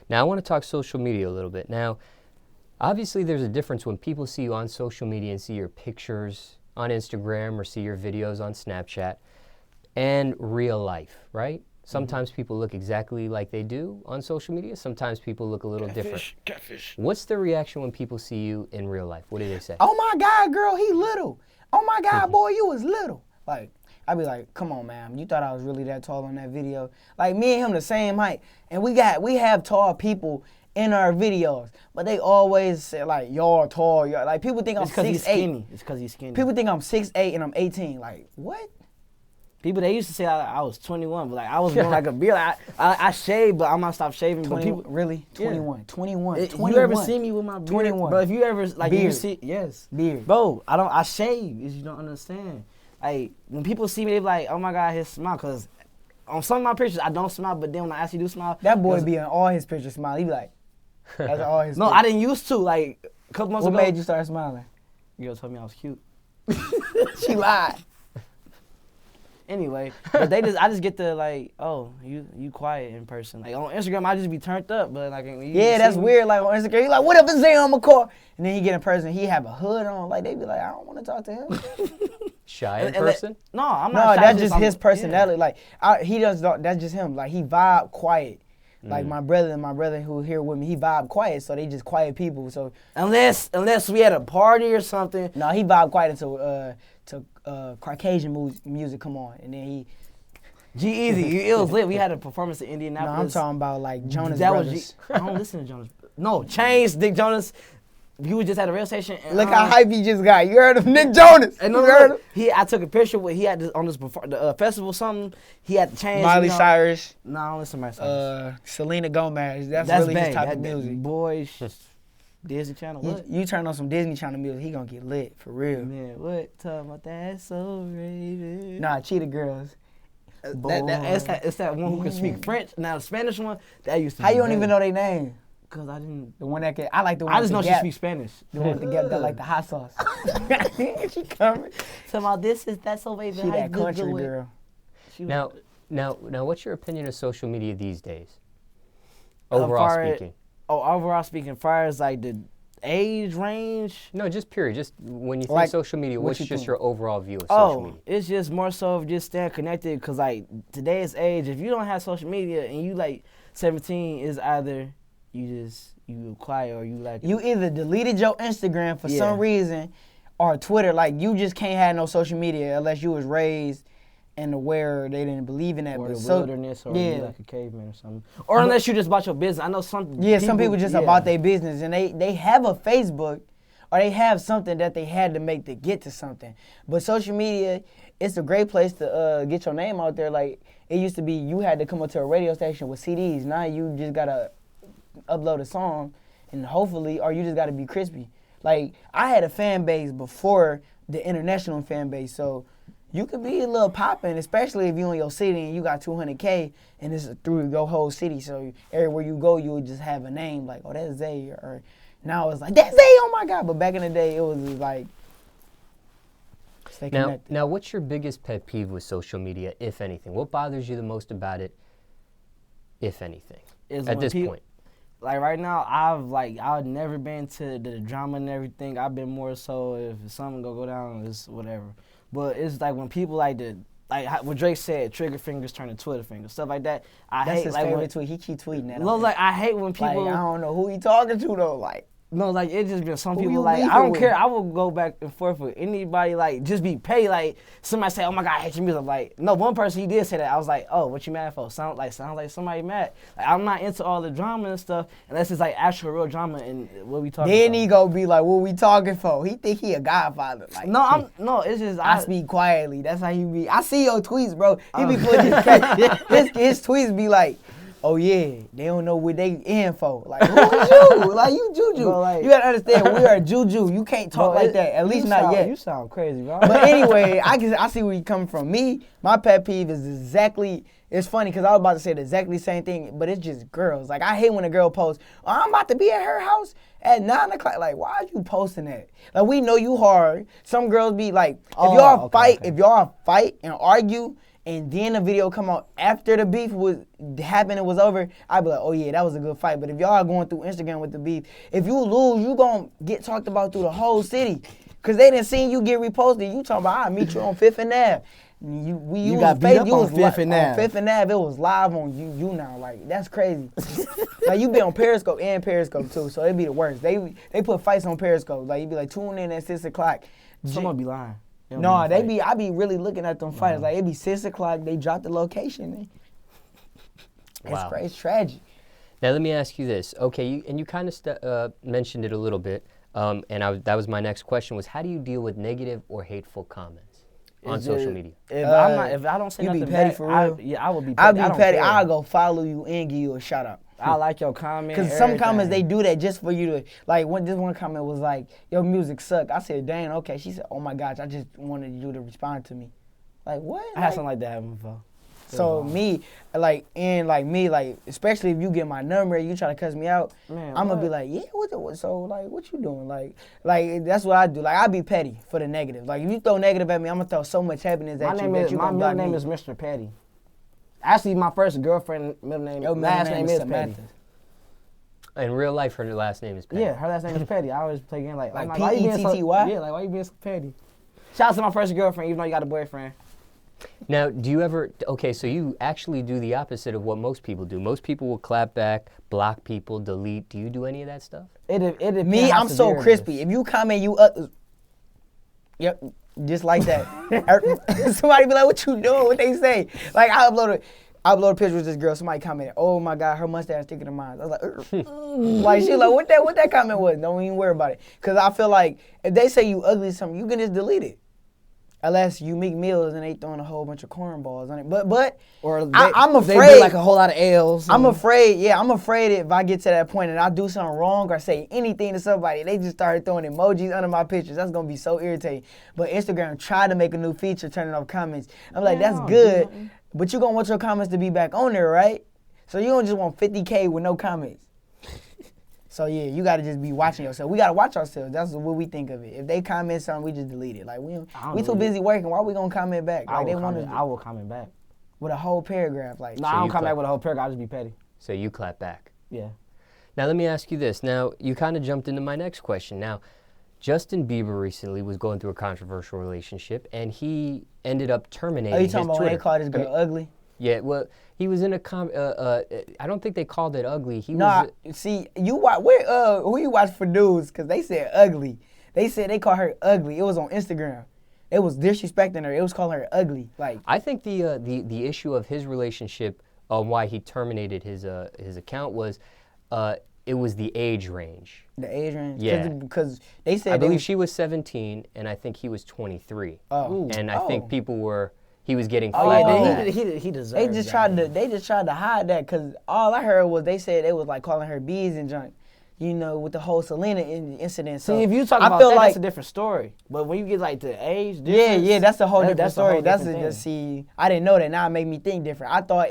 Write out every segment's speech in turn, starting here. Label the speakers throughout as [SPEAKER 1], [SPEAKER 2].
[SPEAKER 1] Now I want to talk social media a little bit. Now, obviously there's a difference when people see you on social media and see your pictures on Instagram or see your videos on Snapchat and real life, right? Sometimes people look exactly like they do on social media. Sometimes people look a little different.
[SPEAKER 2] Catfish.
[SPEAKER 1] What's the reaction when people see you in real life? What do they say?
[SPEAKER 3] Oh my God, girl, he little. Oh my God, boy, you was little. Like, I'd be like, come on, man, you thought I was really that tall on that video? Like, me and him the same height, and we have tall people in our videos, but they always say like, y'all tall. Y'all. Like, people think I'm 6'8".
[SPEAKER 2] It's because he's skinny.
[SPEAKER 3] People think I'm 6'8" and I'm 18. Like, what?
[SPEAKER 2] People, they used to say I was 21, but like I was growing like a beard. Like, I shaved, but I'm not stop shaving.
[SPEAKER 3] 20,
[SPEAKER 2] but people,
[SPEAKER 3] really? 21.
[SPEAKER 2] Yeah.
[SPEAKER 3] 21.
[SPEAKER 2] You ever see me with my beard?
[SPEAKER 3] 21.
[SPEAKER 2] Bro, if you ever, like,
[SPEAKER 3] beard.
[SPEAKER 2] you see, yes.
[SPEAKER 3] Beard.
[SPEAKER 2] Bro, I shave, you don't understand. Like, when people see me, they be like, oh my God, his smile, because on some of my pictures, I don't smile, but then when I actually do smile.
[SPEAKER 3] That boy be in all his pictures smiling. He be like, that's all his
[SPEAKER 2] No,
[SPEAKER 3] pictures.
[SPEAKER 2] I didn't used to, like, a couple months ago.
[SPEAKER 3] What made you start smiling?
[SPEAKER 2] Girl told me I was cute.
[SPEAKER 3] She lied.
[SPEAKER 2] Anyway, but I just get the like, oh, you quiet in person. Like on Instagram, I just be turned up, but like
[SPEAKER 3] yeah, that's weird. Like on Instagram, he like, what up, it's Zayion McCall, and then he get in person, he have a hood on. Like they be like, I don't want to talk to him.
[SPEAKER 1] Shy in person?
[SPEAKER 2] No, I'm
[SPEAKER 3] no,
[SPEAKER 2] not.
[SPEAKER 3] No, that's just his personality.
[SPEAKER 2] Yeah.
[SPEAKER 3] Like he does. That's just him. Like he vibe quiet. Like my brother who here with me, he vibe quiet. So they just quiet people. So
[SPEAKER 2] unless we had a party or something.
[SPEAKER 3] No, he vibe quiet until Caucasian music come on, and then he.
[SPEAKER 2] G-Eazy, it was lit. We had a performance in Indianapolis.
[SPEAKER 3] No, I'm talking about like Jonas Brothers.
[SPEAKER 2] I don't listen to Jonas. No, Chains, Dick Jonas. You was just at a rail station. And,
[SPEAKER 3] look how hype he just got. You heard of Nick Jonas?
[SPEAKER 2] And
[SPEAKER 3] you heard him?
[SPEAKER 2] I took a picture with. He had this on this the festival something. He had the Chains.
[SPEAKER 3] Miley Cyrus.
[SPEAKER 2] No, I don't listen to Miley Cyrus.
[SPEAKER 3] Selena Gomez. That's really his type of music.
[SPEAKER 2] Boy, Disney Channel. What?
[SPEAKER 3] You turn on some Disney Channel music, he gonna get lit for real.
[SPEAKER 2] Man, what? Talking about that so baby.
[SPEAKER 3] Nah, Cheetah Girls.
[SPEAKER 2] It's that one who can speak French. Now the Spanish one, that used to.
[SPEAKER 3] How you don't even know their name?
[SPEAKER 2] Cause I didn't.
[SPEAKER 3] The one that can. I like the one.
[SPEAKER 2] I just know she speaks Spanish.
[SPEAKER 3] The one with the gap that like the hot sauce. She coming.
[SPEAKER 2] So about that's so baby.
[SPEAKER 3] She that country girl.
[SPEAKER 1] Now, what's your opinion of social media these days? Overall speaking.
[SPEAKER 2] Overall speaking, far as like the age range.
[SPEAKER 1] No, just period. Just when you think like, social media, what's just your overall view of social media?
[SPEAKER 2] It's just more so of just staying connected. Cause like today's age, if you don't have social media and you like 17, is either you quiet or you like.
[SPEAKER 3] You either deleted your Instagram for some reason, or Twitter. Like you just can't have no social media unless you was raised and aware they didn't believe in that.
[SPEAKER 2] Or the wilderness, or you like a caveman or something. Or unless you just about your business. I know some.
[SPEAKER 3] Yeah, some people just about their business, and they have a Facebook, or they have something that they had to make to get to something. But social media, it's a great place to get your name out there. Like it used to be, you had to come up to a radio station with CDs. Now you just gotta upload a song, and hopefully, or you just gotta be crispy. Like I had a fan base before the international fan base, so. You could be a little poppin', especially if you in your city and you got 200K and it's through your whole city. So everywhere you go, you would just have a name like, oh, that's Zay. Or now it's like, that's Zay, oh my God. But back in the day, it was just like, stay connected.
[SPEAKER 1] Now, what's your biggest pet peeve with social media, if anything? What bothers you the most about it, if anything, at this point?
[SPEAKER 2] Like right now, I've never been to the drama and everything. I've been more so if something go down, it's whatever. But it's like when people like what Drake said, trigger fingers turn to Twitter fingers, stuff like that.
[SPEAKER 3] That's
[SPEAKER 2] hate
[SPEAKER 3] his
[SPEAKER 2] like
[SPEAKER 3] favorite tweet. He keep tweeting that.
[SPEAKER 2] Like I hate when people.
[SPEAKER 3] Like, I don't know who he talking to though. Like.
[SPEAKER 2] No, like it just been some people like I don't care. I will go back and forth with anybody. Like just be paid. Like somebody say, "Oh my God, I hate your music." I'm like, no, one person he did say that. I was like, "Oh, what you mad for?" Sounds like somebody mad. Like I'm not into all the drama and stuff unless it's like actual real drama and what we talking.
[SPEAKER 3] Then
[SPEAKER 2] about.
[SPEAKER 3] he go be like, "What we talking for?" He think he a godfather. Like
[SPEAKER 2] no, it's just
[SPEAKER 3] I speak quietly. That's how he be. I see your tweets, bro. He be putting his tweets be like. Oh yeah, they don't know what they in for. Like who is you? Like you juju. Bro, like, you gotta understand we are juju. You can't talk like that. At least not yet.
[SPEAKER 2] You sound crazy, bro.
[SPEAKER 3] But anyway, I see where you coming from. Me, my pet peeve is exactly. It's funny because I was about to say the exactly same thing, but it's just girls. Like I hate when a girl posts, "Oh, I'm about to be at her house at 9 o'clock." Like why are you posting that? Like we know you hard. Some girls be like, if y'all fight and argue. and then the video come out after the beef was happened and was over, I'd be like, oh yeah, that was a good fight. But if y'all are going through Instagram with the beef, if you lose, you gonna get talked about through the whole city. Cause they didn't see you get reposted. You talking about, I'll meet you on 5th and Ave. You
[SPEAKER 2] got beat up on 5th and Ave.
[SPEAKER 3] On 5th and Ave, it was live on you now. Like, that's crazy. Like, you be on Periscope and Periscope too, so it'd be the worst. They put fights on Periscope. Like, you be like, tune in at 6 o'clock.
[SPEAKER 2] Someone be lying.
[SPEAKER 3] No, I be really looking at them fights. Like, it be 6 o'clock, they drop the location.
[SPEAKER 1] Wow.
[SPEAKER 3] It's tragic.
[SPEAKER 1] Now, let me ask you this. Okay, you kind of mentioned it a little bit, and that was my next question, was how do you deal with negative or hateful comments on social media?
[SPEAKER 2] If I don't say nothing
[SPEAKER 3] be petty
[SPEAKER 2] back,
[SPEAKER 3] for real.
[SPEAKER 2] I will be petty.
[SPEAKER 3] I'll be petty. I'll go follow you and give you a shout out.
[SPEAKER 2] I like your comment.
[SPEAKER 3] Because some comments, they do that just for you to, like, this one comment was like, your music suck. I said, dang, okay. She said, oh my gosh, I just wanted you to respond to me. Like, what?
[SPEAKER 2] I had something like that happen before.
[SPEAKER 3] So me, especially if you get my number and you try to cuss me out,
[SPEAKER 2] Man,
[SPEAKER 3] I'm gonna be like, yeah, what you doing? Like that's what I do. Like, I be petty for the negative. Like, if you throw negative at me, I'm gonna throw so much happiness at you that you
[SPEAKER 2] my
[SPEAKER 3] gonna
[SPEAKER 2] middle
[SPEAKER 3] block
[SPEAKER 2] name
[SPEAKER 3] me.
[SPEAKER 2] is Mr. Petty. Actually, my first girlfriend last name is Petty.
[SPEAKER 1] In real life, her last name is Petty.
[SPEAKER 2] Yeah, her last name is Petty. I always play game like
[SPEAKER 3] Petty.
[SPEAKER 2] Yeah, like, why you being so petty? Shout out to my first girlfriend, even though you got a boyfriend.
[SPEAKER 1] Now, do you ever, okay, so you actually do the opposite of what most people do. Most people will clap back, block people, delete. Do you do any of that stuff?
[SPEAKER 3] Me, I'm so crispy. If you comment, yep, just like that. Somebody be like, what you doing? What they say? Like, I upload a picture with this girl. Somebody commented, oh my God, her mustache thicker than mine. I was like, like, she like, what that comment was? Don't even worry about it. Because I feel like if they say you ugly or something, you can just delete it. Unless you make meals and they throwing a whole bunch of cornballs on it. But I'm afraid.
[SPEAKER 2] They do like a whole lot of L's.
[SPEAKER 3] I'm afraid if I get to that point and I do something wrong or say anything to somebody, they just started throwing emojis under my pictures. That's going to be so irritating. But Instagram tried to make a new feature turning off comments. I'm like, that's good, but you're going to want your comments to be back on there, right? So you don't just want 50K with no comments. So yeah, you gotta just be watching yourself. We gotta watch ourselves. That's what we think of it. If they comment something, we just delete it. Like, we too busy working. Why we gonna comment back? Like,
[SPEAKER 2] I will comment back
[SPEAKER 3] with a whole paragraph. Like,
[SPEAKER 2] no, I don't comment back with a whole paragraph. I'll just be petty.
[SPEAKER 1] So you clap back.
[SPEAKER 2] Yeah.
[SPEAKER 1] Now let me ask you this. Now you kind of jumped into my next question. Now, Justin Bieber recently was going through a controversial relationship, and he ended up terminating his Twitter.
[SPEAKER 3] Are you talking about when they called this girl ugly?
[SPEAKER 1] Yeah, well, he was in a I don't think they called it ugly.
[SPEAKER 3] See, who you watch for news? Because they said ugly. They said they called her ugly. It was on Instagram. It was disrespecting her. It was calling her ugly. Like,
[SPEAKER 1] I think the issue of his relationship, why he terminated his account was, it was the age range.
[SPEAKER 3] The age range?
[SPEAKER 1] Yeah.
[SPEAKER 3] Because they said
[SPEAKER 1] I believe she was 17, and I think he was 23.
[SPEAKER 3] Oh.
[SPEAKER 1] And I think he was getting
[SPEAKER 2] Oh
[SPEAKER 1] flack
[SPEAKER 2] yeah,
[SPEAKER 1] on that.
[SPEAKER 2] he deserved.
[SPEAKER 3] They just tried to hide that, because all I heard was they said they was like calling her bees and junk, you know, with the whole Selena incident. So
[SPEAKER 2] see, if you talk about that, that's a different story. But when you get like the age difference,
[SPEAKER 3] yeah, that's a whole different story.
[SPEAKER 2] See,
[SPEAKER 3] I didn't know that. Now it made me think different. I thought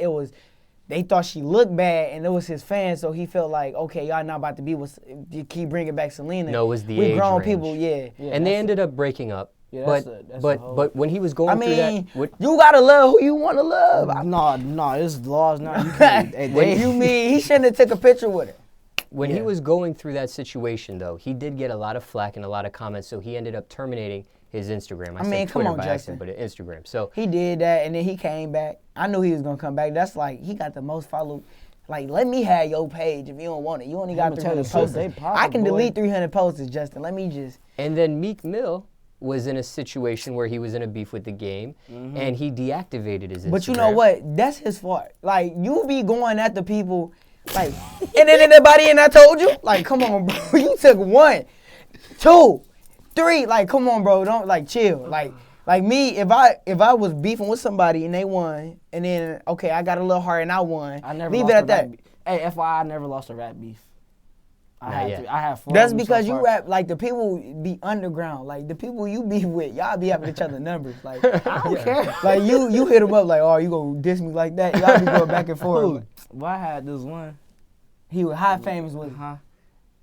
[SPEAKER 3] they thought she looked bad, and it was his fans, so he felt like, okay, y'all not about to be with, you keep bringing back Selena.
[SPEAKER 1] No, it was the
[SPEAKER 3] we
[SPEAKER 1] age
[SPEAKER 3] grown
[SPEAKER 1] range.
[SPEAKER 3] people, yeah.
[SPEAKER 1] And they ended up breaking up.
[SPEAKER 2] Yeah,
[SPEAKER 1] but when he was going through that,
[SPEAKER 3] you gotta love who you want to love.
[SPEAKER 2] No, it's laws now. You can't.
[SPEAKER 3] You mean he shouldn't have took a picture with her?
[SPEAKER 1] When he was going through that situation, though, he did get a lot of flack and a lot of comments, so he ended up terminating his Instagram. I said Twitter by accident, but Instagram. So
[SPEAKER 3] he did that, and then he came back. I knew he was gonna come back. That's like, he got the most followed. Like, let me have your page if you don't want it. You only got 300 posts. I can delete 300 posts, Justin. Let me just.
[SPEAKER 1] And then Meek Mill was in a situation where he was in a beef with the game, and he deactivated his Instagram.
[SPEAKER 3] But you know what? That's his fault. Like, you be going at the people, like, and then anybody, and I told you, like, come on, bro. You took 1, 2, 3. Like, come on, bro. Don't, like, chill. Like me, if I was beefing with somebody and they won, and then, okay, I got a little heart and I won, leave it at that.
[SPEAKER 2] Hey, FYI, I never lost a rap beef. I have 4.
[SPEAKER 3] That's because you rap, like, the people be underground. Like, the people you be with, y'all be having each other numbers. Like, I don't care. Like, you hit them up like, oh, you gonna diss me like that? Y'all be going back and forth.
[SPEAKER 2] Well, I had this one.
[SPEAKER 3] He was high famous with him.
[SPEAKER 2] Huh?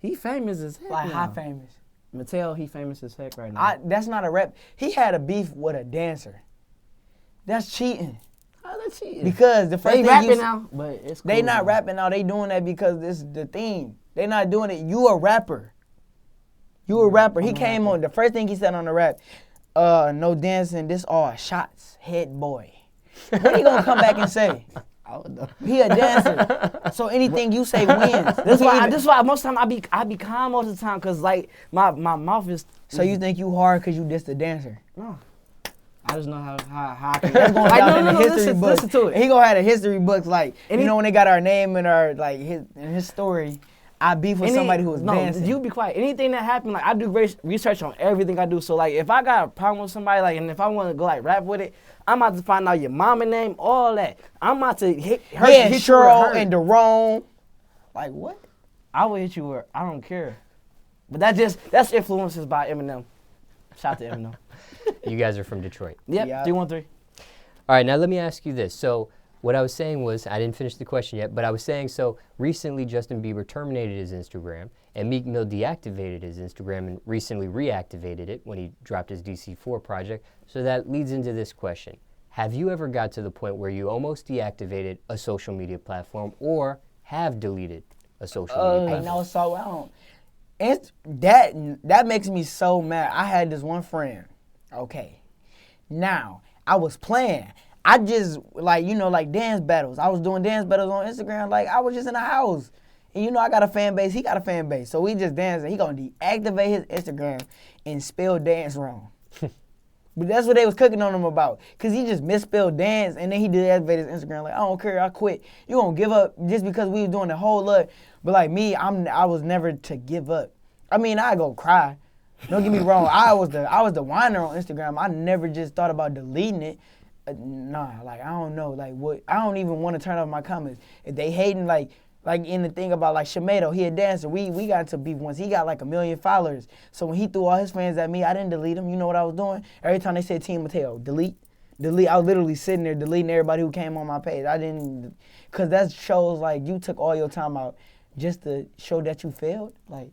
[SPEAKER 2] He famous as heck.
[SPEAKER 3] Like,
[SPEAKER 2] now.
[SPEAKER 3] high famous.
[SPEAKER 2] Mattel, he famous as heck right now.
[SPEAKER 3] That's not a rap. He had a beef with a dancer. That's cheating. Because the first
[SPEAKER 2] they
[SPEAKER 3] thing
[SPEAKER 2] rapping now, but it's cool.
[SPEAKER 3] They not rapping now. They doing that because this is the theme. They not doing it. You a rapper. You a rapper. He came on. The first thing he said on the rap, no dancing. This all shots. Head boy. What he gonna come back and say?
[SPEAKER 2] I don't know.
[SPEAKER 3] He a dancer. So anything you say wins.
[SPEAKER 2] This why most of the time I be calm most of the time because like my mouth is.
[SPEAKER 3] So you think you hard because you just a dancer?
[SPEAKER 2] No. I just know how I can.
[SPEAKER 3] That's going down in the history books.
[SPEAKER 2] Listen to it.
[SPEAKER 3] He gonna have the history books like you know when they got our name and our like his story. I beef with somebody who was dancing.
[SPEAKER 2] You be quiet. Anything that happened, like I do research on everything I do. So like if I got a problem with somebody, like and if I want to go like rap with it, I'm about to find out your mama name, all that. I'm about to hit her.
[SPEAKER 3] Yeah, Cheryl and Daron. Like what?
[SPEAKER 2] I will hit you with. I don't care. But that's influences by Eminem. Shout out to Eminem.
[SPEAKER 1] You guys are from Detroit.
[SPEAKER 2] Yep,
[SPEAKER 3] Yeah.
[SPEAKER 2] 313.
[SPEAKER 1] All right, now let me ask you this. So what I was saying was, I didn't finish the question yet, but I was saying, so recently Justin Bieber terminated his Instagram and Meek Mill deactivated his Instagram and recently reactivated it when he dropped his DC4 project. So that leads into this question. Have you ever got to the point where you almost deactivated a social media platform or have deleted a social media platform?
[SPEAKER 3] No, so I don't. That makes me so mad. I had this one friend. Okay. Now, I was playing. I just, like, you know, like dance battles. I was doing dance battles on Instagram. Like, I was just in the house. And, you know, I got a fan base. He got a fan base. So we just dancing. He going to deactivate his Instagram and spell dance wrong. But that's what they was cooking on him about. Because he just misspelled dance, and then he deactivated his Instagram. Like, I don't care. I quit. You going to give up just because we was doing the whole lot. But, like, me, I was never to give up. I mean, I go cry. Don't get me wrong. I was the whiner on Instagram. I never just thought about deleting it. Nah, like I don't know, like what. I don't even want to turn off my comments if they hating. Like in the thing about like Shamedo, he a dancer. We got to beef once. He got like 1 million followers. So when he threw all his fans at me, I didn't delete them. You know what I was doing? Every time they said Team Mateo, delete. I was literally sitting there deleting everybody who came on my page. I didn't, cause that shows like you took all your time out just to show that you failed. Like.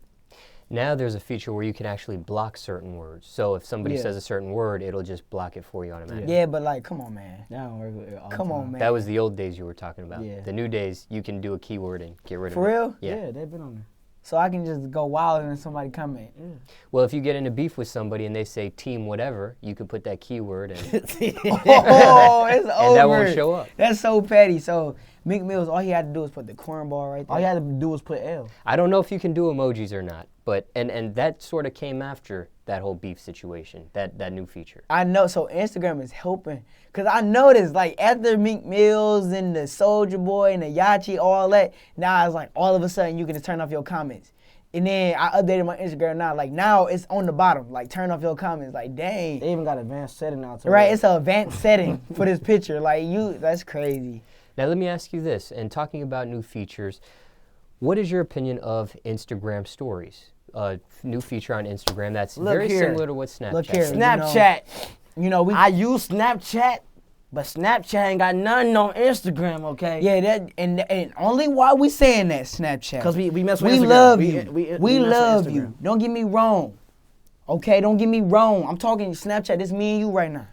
[SPEAKER 1] Now there's a feature where you can actually block certain words. So if somebody says a certain word, it'll just block it for you automatically.
[SPEAKER 3] Yeah, but like, come on, man.
[SPEAKER 2] That don't work with it all
[SPEAKER 3] Come
[SPEAKER 2] the
[SPEAKER 3] on,
[SPEAKER 2] time.
[SPEAKER 3] man.
[SPEAKER 1] That was the old days you were talking about.
[SPEAKER 2] Yeah.
[SPEAKER 1] The new days, you can do a keyword and get rid of it.
[SPEAKER 3] For real?
[SPEAKER 1] Yeah.
[SPEAKER 2] They've been on there.
[SPEAKER 3] So I can just go wild and somebody comment.
[SPEAKER 2] Yeah.
[SPEAKER 1] Well, if you get into beef with somebody and they say team whatever, you can put that keyword and,
[SPEAKER 3] Oh, it's over.
[SPEAKER 1] and that won't show up.
[SPEAKER 3] That's so petty. So Meek Mills, all he had to do was put the cornball right there.
[SPEAKER 2] All you had to do was put L.
[SPEAKER 1] I don't know if you can do emojis or not, but and that sort of came after that whole beef situation, that new feature.
[SPEAKER 3] I know. So Instagram is helping. Because I noticed, like, after Meek Mills and the Soulja Boy and the Yachi, all that, now it's like all of a sudden you can just turn off your comments. And then I updated my Instagram now. Like, now it's on the bottom. Like, turn off your comments. Like, dang.
[SPEAKER 2] They even got advanced setting now.
[SPEAKER 3] Right, it's an advanced setting for this picture. Like, that's crazy.
[SPEAKER 1] Now let me ask you this, and talking about new features, what is your opinion of Instagram stories? New feature on Instagram that's very similar to what Snapchat
[SPEAKER 3] Look here.
[SPEAKER 1] is.
[SPEAKER 2] Snapchat.
[SPEAKER 3] You know,
[SPEAKER 2] I use Snapchat, but Snapchat ain't got nothing on Instagram, okay?
[SPEAKER 3] Yeah, that and only why we saying that, Snapchat.
[SPEAKER 2] Because we mess with
[SPEAKER 3] We
[SPEAKER 2] Instagram.
[SPEAKER 3] love you. We
[SPEAKER 2] mess with
[SPEAKER 3] love
[SPEAKER 2] Instagram.
[SPEAKER 3] you. Don't get me wrong. Okay, don't get me wrong. I'm talking Snapchat. It's me and you right now.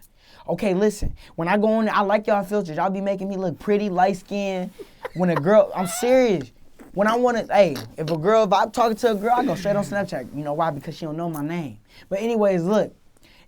[SPEAKER 3] Okay, listen. When I go on there, I like y'all filters. Y'all be making me look pretty, light skinned. When a girl, I'm serious. When I want to, hey, if I'm talking to a girl, I go straight on Snapchat. You know why? Because she don't know my name. But anyways, look.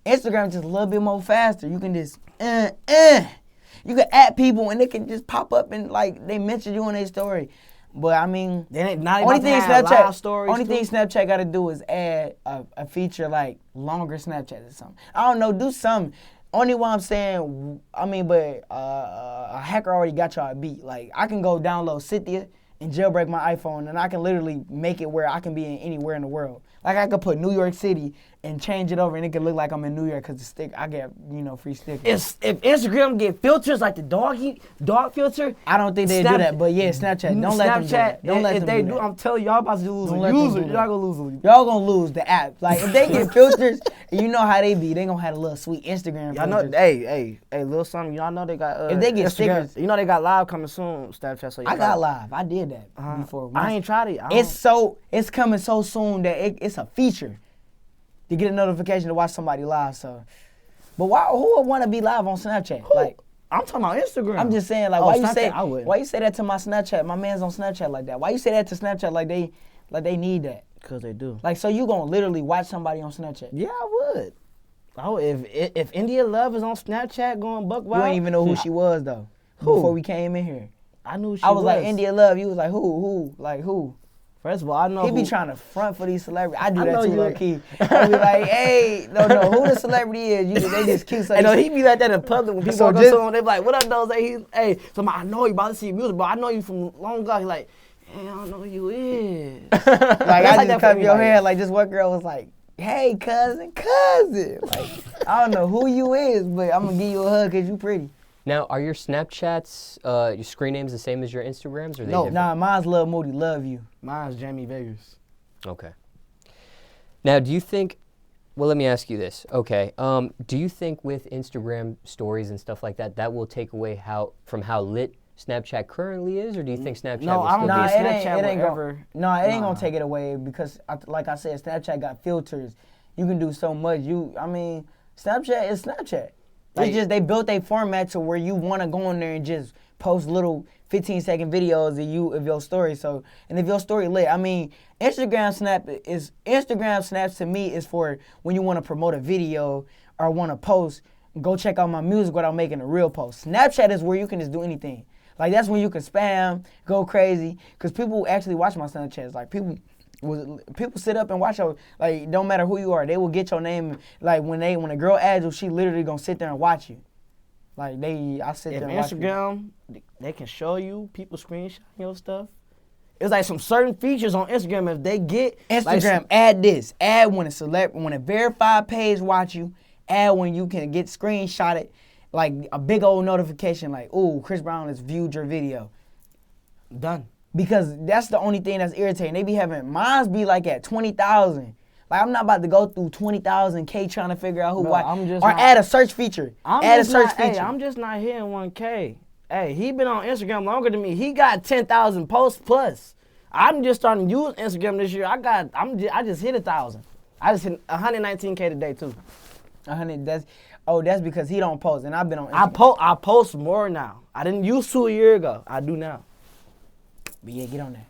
[SPEAKER 3] Instagram just a little bit more faster. You can just, you can add people and they can just pop up and like they mention you in their story. But I mean, only thing Snapchat got to do is add a feature like longer Snapchat or something. I don't know, do something. Only why I'm saying, I mean, but a hacker already got y'all a beat. Like I can go download Cynthia and jailbreak my iPhone and I can literally make it where I can be in anywhere in the world. Like I could put New York City and change it over and it could look like I'm in New York because I get, free stickers.
[SPEAKER 2] If Instagram get filters like the dog filter,
[SPEAKER 3] I don't think they do that, but yeah, Snapchat. Don't let them do that. Don't let
[SPEAKER 2] if
[SPEAKER 3] them
[SPEAKER 2] they
[SPEAKER 3] do
[SPEAKER 2] do,
[SPEAKER 3] that.
[SPEAKER 2] I'm telling y'all about to lose a
[SPEAKER 3] let them
[SPEAKER 2] user.
[SPEAKER 3] do
[SPEAKER 2] Y'all
[SPEAKER 3] that.
[SPEAKER 2] gonna lose a
[SPEAKER 3] Y'all gonna lose the app. Like if they get filters, you know how they be. They gonna have a little sweet Instagram
[SPEAKER 2] Y'all know,
[SPEAKER 3] filters.
[SPEAKER 2] hey, little something. Y'all know they got.
[SPEAKER 3] If they get
[SPEAKER 2] Instagram,
[SPEAKER 3] stickers,
[SPEAKER 2] you know they got live coming soon. Snapchat. So
[SPEAKER 3] I got live. I did that before.
[SPEAKER 2] I ain't tried it.
[SPEAKER 3] It's coming so soon that it's a feature to get a notification to watch somebody live. So, but who would want to be live on Snapchat? Like,
[SPEAKER 2] I'm talking about Instagram.
[SPEAKER 3] I'm just saying, like,
[SPEAKER 2] Oh,
[SPEAKER 3] why you
[SPEAKER 2] Snapchat,
[SPEAKER 3] say that to my Snapchat? My man's on Snapchat like that. Why you say that to Snapchat like they need that?
[SPEAKER 2] Because they do.
[SPEAKER 3] Like, so you gonna literally watch somebody on Snapchat?
[SPEAKER 2] Yeah, I would. Oh, if India Love is on Snapchat going buck wild.
[SPEAKER 3] You ain't even know who she was though.
[SPEAKER 2] Who?
[SPEAKER 3] Before we came in here.
[SPEAKER 2] I knew who she
[SPEAKER 3] I was like, India Love. You was like, who? Like, who?
[SPEAKER 2] First of all, I know
[SPEAKER 3] He be trying to front for these celebrities. I do
[SPEAKER 2] I
[SPEAKER 3] that
[SPEAKER 2] know
[SPEAKER 3] too,
[SPEAKER 2] you-
[SPEAKER 3] low key. I be like, hey, no, who the celebrity is? They just cute. So
[SPEAKER 2] I know he be like that in public when people
[SPEAKER 3] So
[SPEAKER 2] walk up
[SPEAKER 3] just-
[SPEAKER 2] to him. They be like, "What up, though?" Hey, somebody, I know you about to see your music, bro. I know you from long ago. He like, hey, I don't know who you is.
[SPEAKER 3] Like,
[SPEAKER 2] That's
[SPEAKER 3] I
[SPEAKER 2] like that
[SPEAKER 3] just
[SPEAKER 2] for
[SPEAKER 3] cut your
[SPEAKER 2] everybody.
[SPEAKER 3] hair. Like, this one girl was like, hey, cousin. Like, I don't know who you is, but I'm gonna give you a hug because you pretty.
[SPEAKER 1] Now, are your Snapchats, your screen names the same as your Instagrams, or are they
[SPEAKER 3] No,
[SPEAKER 1] different?
[SPEAKER 3] nah, mine's Lil Moody, love you.
[SPEAKER 2] Mine's Jamie Vegas.
[SPEAKER 1] Okay. Now, do you think? Well, let me ask you this. Okay. Do you think with Instagram stories and stuff like that, that will take away from how lit Snapchat currently is, or do you think Snapchat
[SPEAKER 2] No,
[SPEAKER 1] will
[SPEAKER 2] I
[SPEAKER 1] still
[SPEAKER 2] don't
[SPEAKER 1] be?
[SPEAKER 2] think
[SPEAKER 3] it
[SPEAKER 2] Snapchat
[SPEAKER 3] ain't
[SPEAKER 2] will
[SPEAKER 3] gonna,
[SPEAKER 2] ever-
[SPEAKER 3] No, it ain't
[SPEAKER 2] Nah.
[SPEAKER 3] gonna take it away because, like I said, Snapchat got filters. You can do so much. Snapchat is Snapchat. They built a format to where you want to go in there and just post little 15-second videos of your story. So, and if your story lit, Instagram Snaps to me is for when you want to promote a video or want to post. Go check out my music without making a real post. Snapchat is where you can just do anything. Like, that's when you can spam, go crazy, because people actually watch my Snapchats. Like, people sit up and watch your, like, don't matter who you are, they will get your name. Like, when a girl adds you, she literally gonna sit there and watch you. Like, I sit
[SPEAKER 2] If
[SPEAKER 3] there and watch you.
[SPEAKER 2] Instagram, they can show you people screenshotting your stuff. It's like some certain features on Instagram. If they get
[SPEAKER 3] Instagram, add this. Add when a verified page watch you. Add when you can get screenshotted, like a big old notification, like, ooh, Chris Brown has viewed your video.
[SPEAKER 2] done.
[SPEAKER 3] Because that's the only thing that's irritating. They be having, mine's be like at 20,000. Like, I'm not about to go through 20,000 K trying to figure out who
[SPEAKER 2] Bro,
[SPEAKER 3] watch.
[SPEAKER 2] I'm just
[SPEAKER 3] Or
[SPEAKER 2] not-
[SPEAKER 3] add a search feature. Add a search feature.
[SPEAKER 2] Hey, I'm just not hitting 1K. Hey, he been on Instagram longer than me. He got 10,000 posts plus. I'm just starting to use Instagram this year. I just hit 1,000. I just hit 119K today too.
[SPEAKER 3] 100. That's because he don't post, and I've been on Instagram.
[SPEAKER 2] I post more now. I didn't used to a year ago. I do now.
[SPEAKER 3] But yeah, get on that.